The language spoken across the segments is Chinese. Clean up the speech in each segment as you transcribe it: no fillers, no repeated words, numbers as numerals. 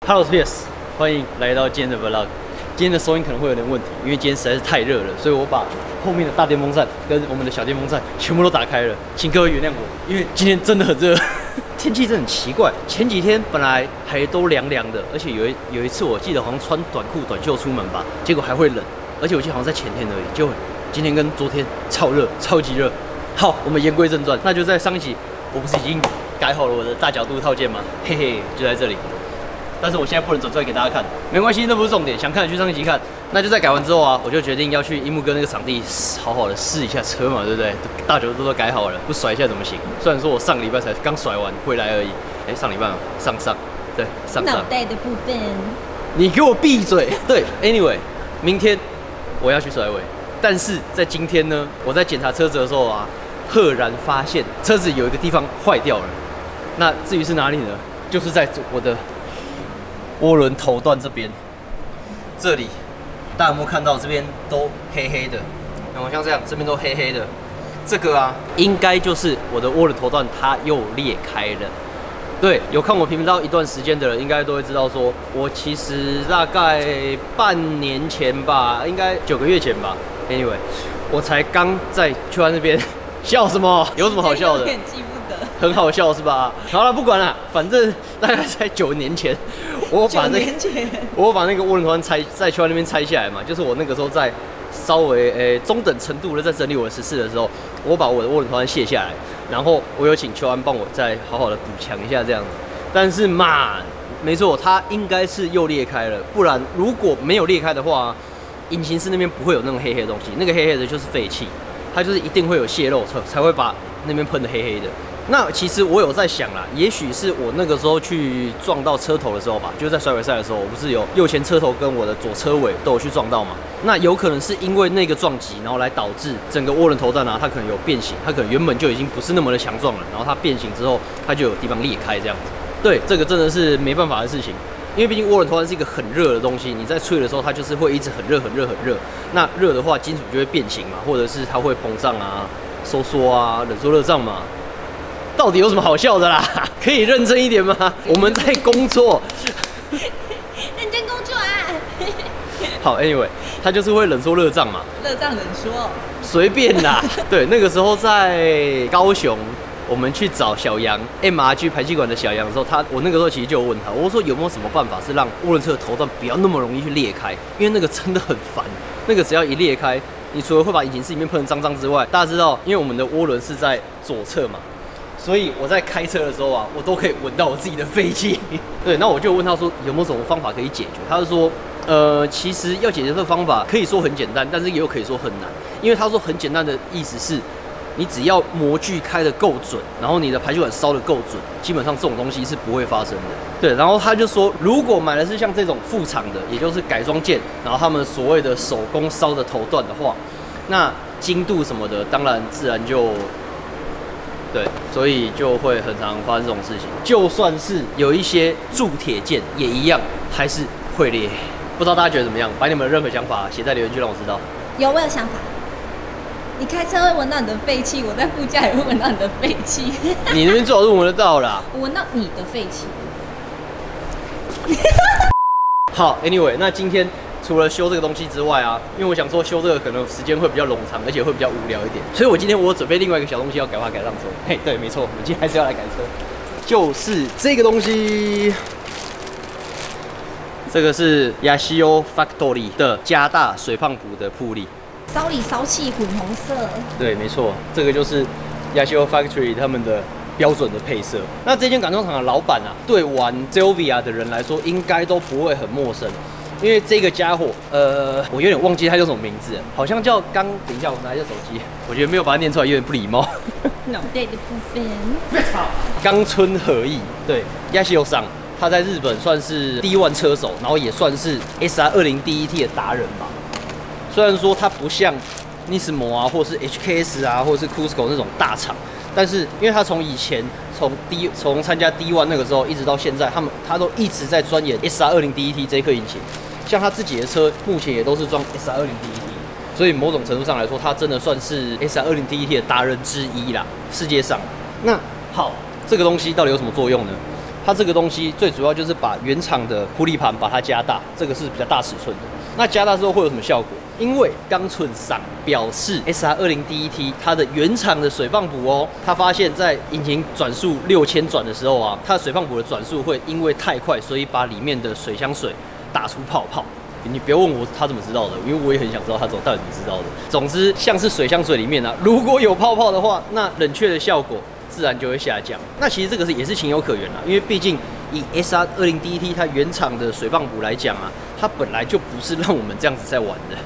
Hello PS， 欢迎来到今天的 Vlog。今天的收音可能会有点问题，因为今天实在是太热了，所以我把后面的大电风扇跟我们的小电风扇全部都打开了，请各位原谅我，因为今天真的很热。天气真的很奇怪，前几天本来还都凉凉的，而且有一次我记得好像穿短裤短袖出门吧，结果还会冷，而且我记得好像在前天而已，就今天跟昨天超热，超级热。好，我们言归正传，那就在上一集，我不是已经改好了我的大角度套件吗？嘿嘿，就在这里。但是我现在不能走出来给大家看，没关系，那不是重点。想看的去上一集看。那就在改完之后啊，我就决定要去樱木哥那个场地好好的试一下车嘛，对不对？大角度都改好了，不甩一下怎么行？虽然说我上个礼拜才刚甩完回来而已。上礼拜上对上脑袋的部分，你给我闭嘴！对 ，anyway， 明天我要去甩尾，但是在今天呢，我在检查车子的时候啊，赫然发现车子有一个地方坏掉了。那至于是哪里呢？就是在我的涡轮头段这边，这里大家有没有看到？这边都黑黑的，然后像这样，这边都黑黑的。这个啊，应该就是我的涡轮头段它又裂开了。对，有看我频道一段时间的人，应该都会知道说，我其实大概半年前吧，应该9个月前吧。Anyway， 我才刚在去完那边，笑什么？有什么好笑的？有点记不得。很好笑是吧？好了，不管了，反正大概在9年前，我把那个涡轮头段在去完那边拆下来嘛，就是我那个时候在稍微中等程度的在整理我的14的时候，我把我的涡轮头段卸下来。然后我有请邱安帮我再好好的补强一下这样子，但是嘛，没错，它应该是又裂开了，不然如果没有裂开的话，引擎室那边不会有那种黑黑的东西，那个黑黑的就是废气，它就是一定会有泄漏才会把那边喷的黑黑的。那其实我有在想啦，也许是我那个时候去撞到车头的时候吧，就是在甩尾赛的时候，我不是有右前车头跟我的左车尾都有去撞到嘛？那有可能是因为那个撞击，然后来导致整个涡轮头段啊，它可能有变形，它可能原本就已经不是那么的强壮了，然后它变形之后，它就有地方裂开这样子。对，这个真的是没办法的事情，因为毕竟涡轮头段是一个很热的东西，你在吹的时候，它就是会一直很热很热很热。那热的话，金属就会变形嘛，或者是它会膨胀啊、收缩啊、冷缩热胀嘛。到底有什么好笑的啦？可以认真一点吗？我们在工作，认真工作啊！好 ，anyway， 它就是会冷缩热胀嘛。热胀冷缩，随便啦。对，那个时候在高雄，我们去找小杨 MRG 排气管的小杨的时候，我那个时候其实就有问他，我说有没有什么办法是让涡轮车的头段不要那么容易去裂开？因为那个真的很烦，那个只要一裂开，你除了会把引擎室里面喷得脏脏之外，大家知道，因为我们的涡轮是在左侧嘛。所以我在开车的时候啊，我都可以闻到我自己的废气。对，那我就问他说有没有什么方法可以解决？他就说，其实要解决这个方法可以说很简单，但是也有可以说很难。因为他说很简单的意思是，你只要模具开得够准，然后你的排气管烧得够准，基本上这种东西是不会发生的。对，然后他就说，如果买的是像这种副厂的，也就是改装件，然后他们所谓的手工烧的头段的话，那精度什么的，当然自然就。对，所以就会很常发生这种事情。就算是有一些铸铁件，也一样还是会裂。不知道大家觉得怎么样？把你们的任何想法写在留言区，让我知道。有，我有想法。你开车会闻到你的废气，我在副驾也会闻到你的废气。你那边最好是闻得到啦。我闻到你的废气。好 ，anyway， 那今天。除了修这个东西之外啊，因为我想说修这个可能时间会比较冗长，而且会比较无聊一点，所以我今天我准备另外一个小东西要改上车。嘿，对，没错，我们今天还是要来改车，就是这个东西。这个是 Yashio Factory 的加大水胖补的铺力，骚里骚气，粉红色。对，没错，这个就是 Yashio Factory 他们的标准的配色。那这间改装厂的老板啊，对玩 Zelvia 的人来说，应该都不会很陌生。因为这个家伙，我有点忘记他叫什么名字，好像叫等一下，我拿一下手机，我觉得没有把它念出来有点不礼貌。脑袋的部分。冈村和义，对，亚西欧桑，他在日本算是D1车手，然后也算是 SR20 DET 的达人吧。虽然说他不像 Nismo 啊，或是 HKS 啊，或者是 Cusco 那种大厂，但是因为他从以前从参加 D1 那个时候一直到现在，他都一直在钻研 SR20 DET 这颗引擎。像他自己的车目前也都是装 SR20 DET， 所以某种程度上来说，他真的算是 SR20 DET 的达人之一啦，世界上。那好，这个东西到底有什么作用呢？它这个东西最主要就是把原厂的铺力盘把它加大，这个是比较大尺寸的。那加大之后会有什么效果？因为冈村赏表示 SR20 第1T 它的原厂的水泵补哦，他发现在引擎转速6000转的时候啊，它的水泵补的转速会因为太快，所以把里面的水箱水打出泡泡。你不要问我他怎么知道的，因为我也很想知道他到底怎么知道的。总之，像是水箱水里面啊，如果有泡泡的话，那冷却的效果自然就会下降。那其实这个也是情有可原啦，因为毕竟以 SR20 第1T 它原厂的水泵补来讲啊，它本来就不是让我们这样子在玩的。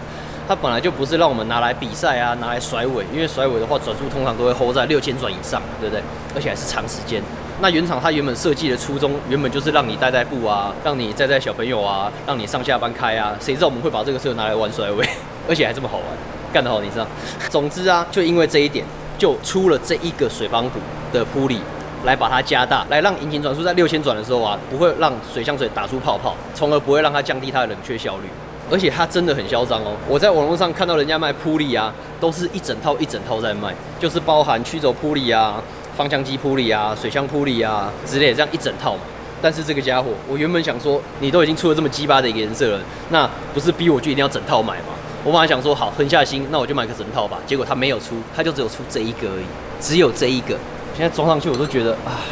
它本来就不是让我们拿来比赛啊，拿来甩尾，因为甩尾的话转速通常都会 hold 在6000转以上，对不对？而且还是长时间。那原厂它原本设计的初衷，原本就是让你带步啊，让你载小朋友啊，让你上下班开啊。谁知道我们会把这个车拿来玩甩尾，而且还这么好玩，干得好，你知道？总之啊，就因为这一点，就出了这一个水泵补的铺力，来把它加大，来让引擎转速在6000转的时候啊，不会让水箱水打出泡泡，从而不会让它降低它的冷却效率。而且它真的很嚣张哦！我在网络上看到人家卖铺力啊，都是一整套在卖，就是包含曲轴铺力啊、方向机铺力啊、水箱铺力啊之类的，这样一整套嘛。但是这个家伙，我原本想说，你都已经出了这么鸡巴的一个颜色了，那不是逼我就一定要整套买吗？我本来想说，好，狠下心，那我就买个整套吧。结果他没有出，他就只有出这一个而已，只有这一个。现在装上去我都觉得啊，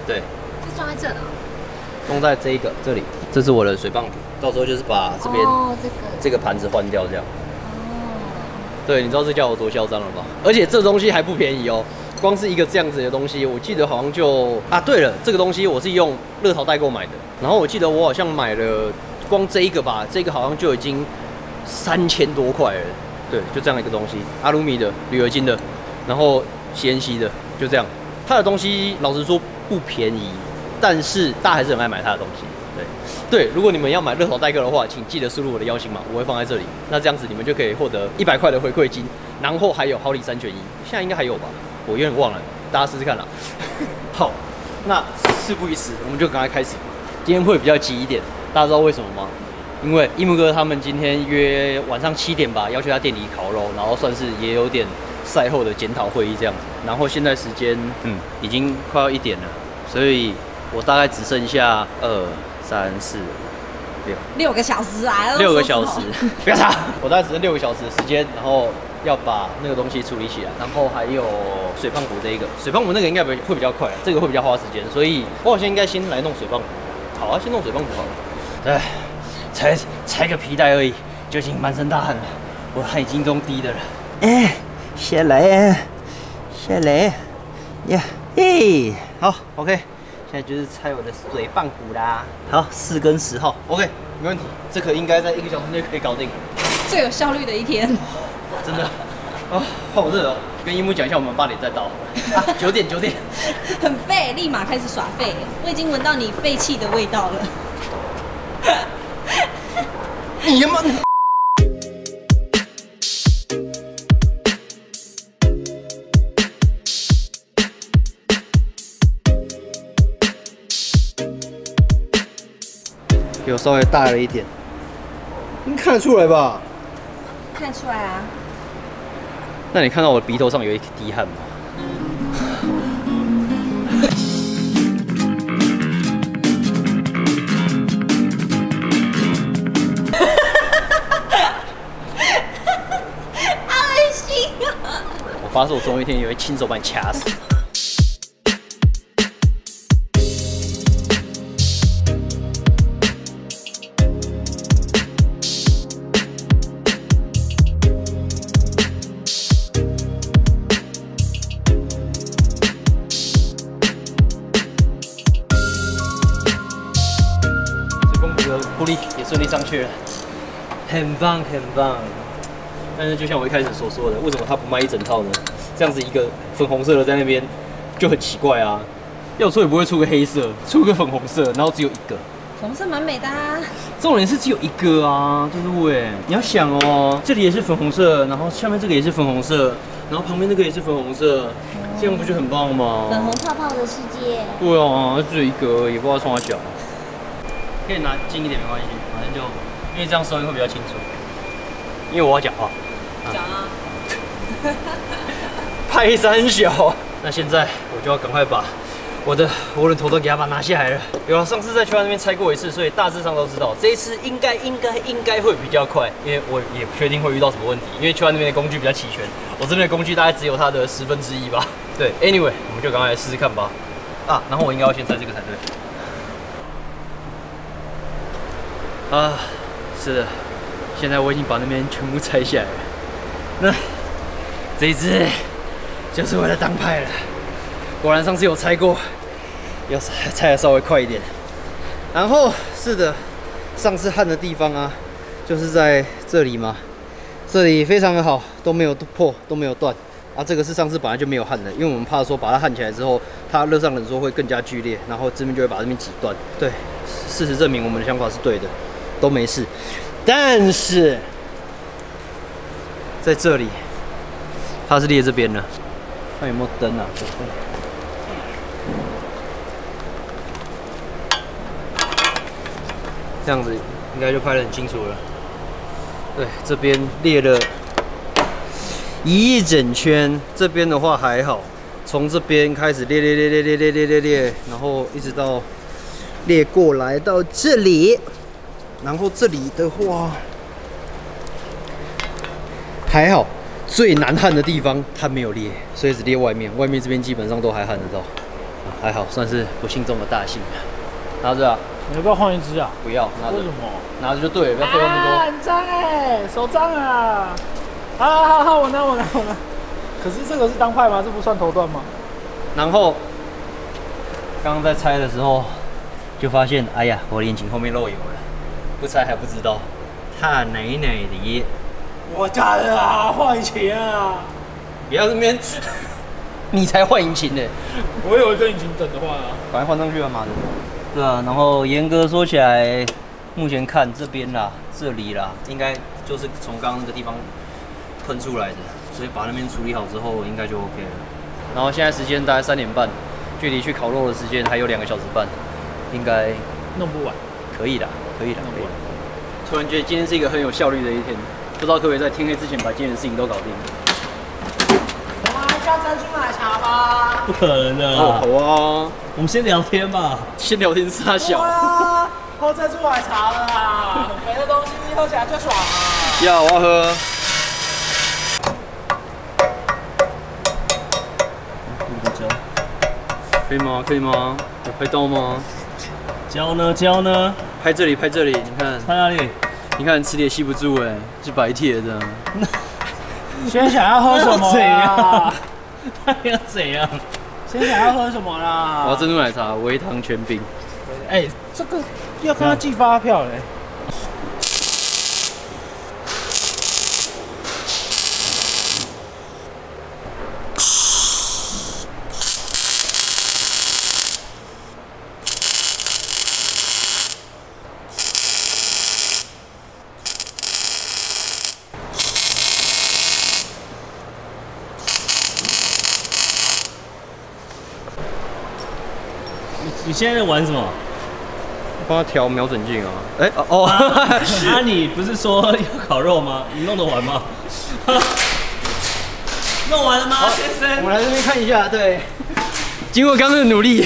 对，是装在这的。装在这里，这是我的水泵补，到时候就是把这边这个盘子换掉这样。对，你知道这叫我多嚣张了吧？而且这东西还不便宜哦，光是一个这样子的东西，我记得好像就对了，这个东西我是用乐淘代购买的，然后我记得我好像买了光这一个吧，这个好像就已经3000多块了。对，就这样一个东西，阿鲁米的、铝合金的，然后 CNC 的，就这样。它的东西老实说不便宜。但是大家还是很爱买它的东西，对。如果你们要买乐淘代购的话，请记得输入我的邀请码，我会放在这里。那这样子你们就可以获得100块的回馈金，然后还有好礼3选1，现在应该还有吧？我有点忘了，大家试试看啦。好，那事不宜迟，我们就赶快开始。今天会比较急一点，大家知道为什么吗？因为一木哥他们今天约晚上7点吧，要去他店里烤肉，然后算是也有点赛后的检讨会议这样子。然后现在时间已经快要1点了，所以我大概只剩下2、3、4、6个小时啊！6个小时，不要吵！我大概只剩6个小时的时间，然后要把那个东西处理起来，然后还有水泵补这一个，水泵补那个应该会比较快，这个会比较花时间，所以我好像应该先来弄水泵补。好啊，先弄水泵补好了。拆个皮带而已，就已经满身大汗了，我汗已经中滴的了。下来，呀，好 ，OK。现在就是拆我的水泵补啦。好，4跟10号 ，OK， 没问题。这个应该在1个小时内可以搞定。最有效率的一天。真的好热哦。跟樱木讲一下，我们8点再到。9点。很废，立马开始耍废。我已经闻到你废气的味道了。你们。有稍微大了一点，你看得出来吧？看出来啊。那你看到我的鼻头上有一滴汗吗？好恶心啊！我发誓，我总有一天也会亲手把你掐死。铺力也顺利上去了，很棒。但是就像我一开始所说的，为什么他不卖一整套呢？这样子一个粉红色的在那边就很奇怪啊。要出也不会出个黑色，出个粉红色，然后只有一个。粉红色蛮美的啊。重点是只有一个啊，对不对？你要想哦，这里也是粉红色，然后下面这个也是粉红色，然后旁边那个也是粉红色，这样不就很棒吗？粉红泡泡的世界。对啊，只有一个而已，不知道冲哪小。可以拿近一点没关系，反正就因为这样收音会比较清楚。因为我要讲话。讲啊。拍3小。那现在我我就要赶快把我的涡轮头都给它拿下来了。有了，上次在球场那边拆过一次，所以大致上都知道，这一次应该会比较快，因为我也不确定会遇到什么问题，因为球场那边的工具比较齐全，我这边的工具大概只有它的1/10吧。对 ，anyway， 我们就赶快来试试看吧。啊，然后我应该要先拆这个才对。啊，是的，现在我已经把那边全部拆下来了。那这一支就是为了当派了。果然上次有拆过，要拆的稍微快一点。然后是的，上次焊的地方啊，就是在这里嘛，这里非常的好，都没有破，都没有断。啊，这个是上次本来就没有焊的，因为我们怕说把它焊起来之后，它热胀冷缩会更加剧烈，然后这边就会把这边挤断。对，事实证明我们的想法是对的，都没事。但是在这里，它是裂这边的，看有没有灯啊？这样子应该就拍得很清楚了。对，这边裂了一整圈，这边的话还好，从这边开始裂，然后一直到裂过来到这里，然后这里的话还好，最难焊的地方它没有裂，所以只裂外面，外面这边基本上都还焊得到，还好，算是不幸中的大幸。拿着啊，你要不要换一只啊？不要，拿着。为什么？拿着就对了，不要费那么多。很脏哎，手脏啊！好，我拿。可是这个是当派吗？这不算头段吗？然后刚刚在拆的时候，就发现，哎呀，我的引擎后面漏油了，不拆还不知道，他奶的。我假的啊，换引擎啊！不要这边，你才换引擎呢。我有一个引擎等的话啊，赶快换上去啊，妈的！对啊，然后严格说起来，目前看这边啦、这里啦，应该就是从刚刚那个地方喷出来的，所以把那边处理好之后，应该就 OK 了。然后现在时间大概3点半，距离去烤肉的时间还有2个小时半，应该弄不完，可以的，可以的。弄不完。突然觉得今天是一个很有效率的一天，不知道可不可以在天黑之前把今天的事情都搞定。我们还叫珍珠奶茶吧？不可能的。好啊，我们先聊天吧。先聊天撒小。啊，喝珍珠奶茶了啦，很肥的东西喝起来最爽啊！要，我要喝。可以吗？可以吗？有拍到吗？胶呢？拍这里，你看，拍哪里？你看磁铁吸不住哎，是白铁的。先想要喝什么啦？他要怎样？先想要喝什么啦？我要珍珠奶茶，微糖全冰。哎，这个要跟他寄发票嘞。你现在在玩什么？帮他调瞄准镜啊！你不是说要烤肉吗？你弄得完吗？弄完了吗，先生？我们来这边看一下，对，经过刚刚的努力，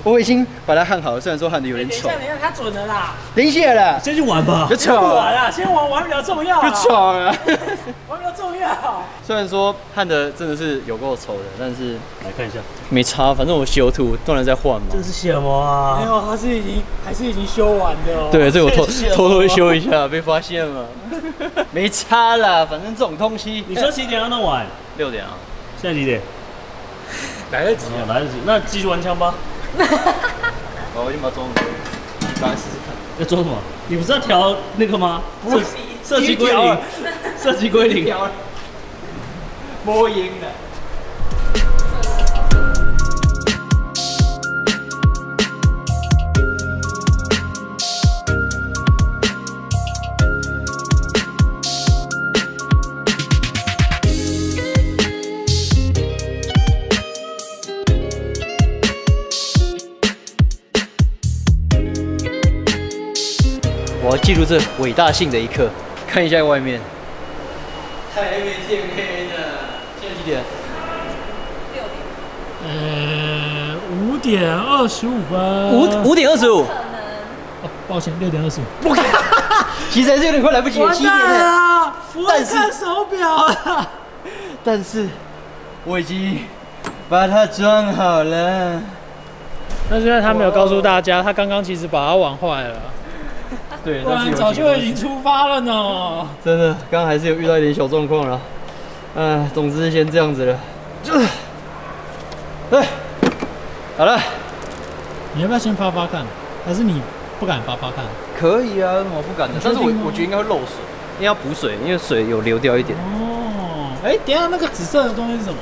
我已经把它焊好了，虽然说焊的有点丑。等一下，它准了啦。零血了，先去玩吧。就丑了。玩啊，先玩比较重要。就丑了，玩比较重要。虽然说焊的真的是有够丑的，但是来看一下，没差，反正我修图当然在换嘛。这是什么啊？没有，还是已经修完的哦。对，这个我偷偷修一下，被发现了。没差啦，反正这种东西。你说几点要弄完？6点啊。现在几点？来得及，来得及。那继续玩枪吧。我已经把它装了，你赶快试试看。要装什么？你不是要调那个吗？射击归零，射击归零。摸赢了。我要记录这伟大性的一刻。看一下外面，还没天黑呢。现在几点5点25分。5点25。可能哦，抱歉，6点25。我靠，其实还是有点快来不及了，7点了。但是看手表啊。但是我已经把它装好了。那现在他没有告诉大家，他刚刚其实把它玩坏了。对，不然早就已经出发了呢。真的，刚刚还是有遇到一点小状况了。总之先这样子了。对，好了。你要不要先发发看？还是你不敢发发看？可以啊，我不敢的。但是我觉得应该会漏水，因为要补水，因为水有流掉一点。哦，哎，等一下那个紫色的东西是什么？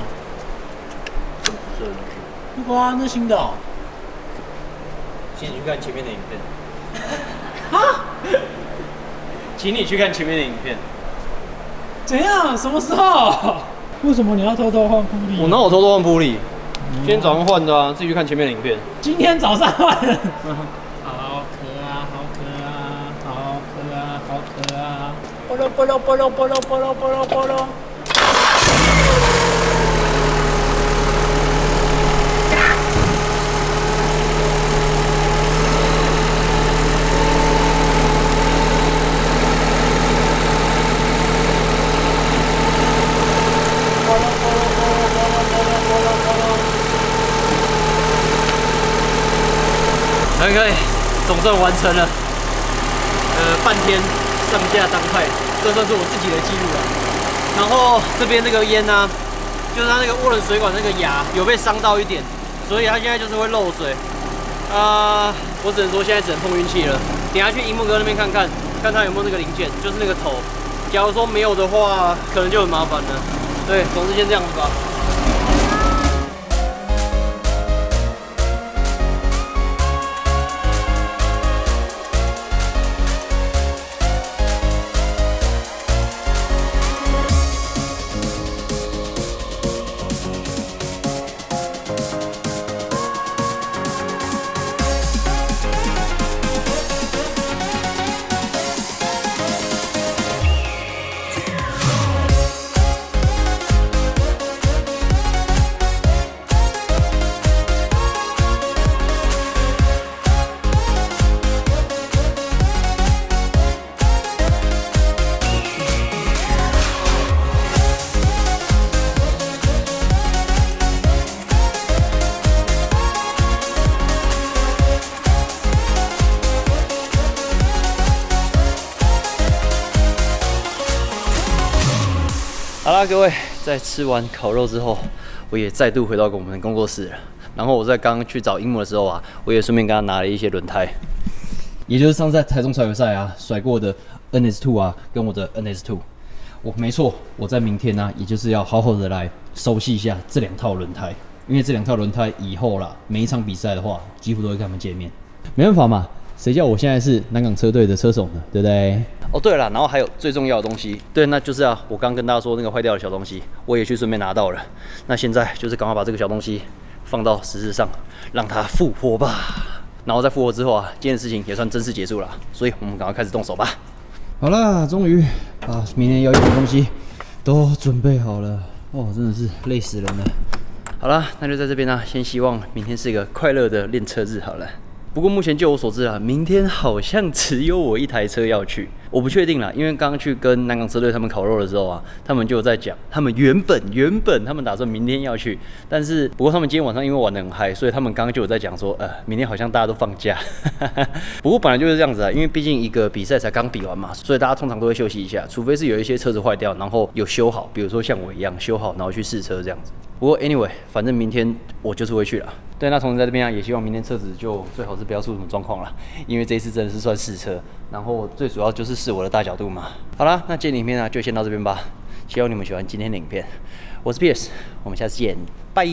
紫色的东西。哇，那新的哦。请你去看前面的影片。啊？请你去看前面的影片。怎样？什么时候？为什么你要偷偷换玻璃？我哪有偷偷换玻璃？今天早上换的啊，自己去看前面的影片。今天早上换的。好渴啊，好渴啊，好渴啊，好渴啊！波罗波罗波罗波罗波罗波罗波罗。OK， 总算完成了。半天上架当快，这算是我自己的记录了。然后这边这个烟呢、就是它那个涡轮水管那个牙有被伤到一点，所以它现在就是会漏水。我只能说现在只能碰运气了。等下去樱木哥那边看看，看他有没有那个零件，就是那个头。假如说没有的话，可能就很麻烦了。对，总之先这样子吧。好啦，各位，在吃完烤肉之后，我也再度回到我们的工作室了。然后我在刚刚去找樱木的时候啊，我也顺便跟他拿了一些轮胎，也就是上次在台中甩尾赛啊甩过的 NS2 啊，跟我的 NS2。没错，我在明天呢、也就是要好好的来熟悉一下这2套轮胎，因为这2套轮胎以后啦，每一场比赛的话，几乎都会跟他们见面。没办法嘛，谁叫我现在是南港车队的车手呢？对不对？哦，对了，然后还有最重要的东西，对，那就是我刚跟大家说那个坏掉的小东西，我也去顺便拿到了。那现在就是赶快把这个小东西放到石子上，让它复活吧。然后在复活之后啊，今天的事情也算正式结束了，所以我们赶快开始动手吧。好啦，终于把明天要用的东西都准备好了。哦，真的是累死人了。好啦，那就在这边呢，先希望明天是一个快乐的练车日好了。不过目前就我所知啊，明天好像只有我一台车要去，我不确定啦，因为刚刚去跟南港车队他们烤肉的时候啊，他们就有在讲，他们原本他们打算明天要去，但是不过他们今天晚上因为玩得很嗨，所以他们刚刚就有在讲说，明天好像大家都放假。不过本来就是这样子啊，因为毕竟一个比赛才刚比完嘛，所以大家通常都会休息一下，除非是有一些车子坏掉，然后有修好，比如说像我一样修好，然后去试车这样子。不过 anyway， 反正明天我就是会去了。对，那同时在这边啊，也希望明天车子就最好是不要出什么状况了，因为这一次真的是算试车，然后最主要就是试我的大角度嘛。好啦，那今天影片呢就先到这边吧，希望你们喜欢今天的影片。我是 Pierce， 我们下次见，拜。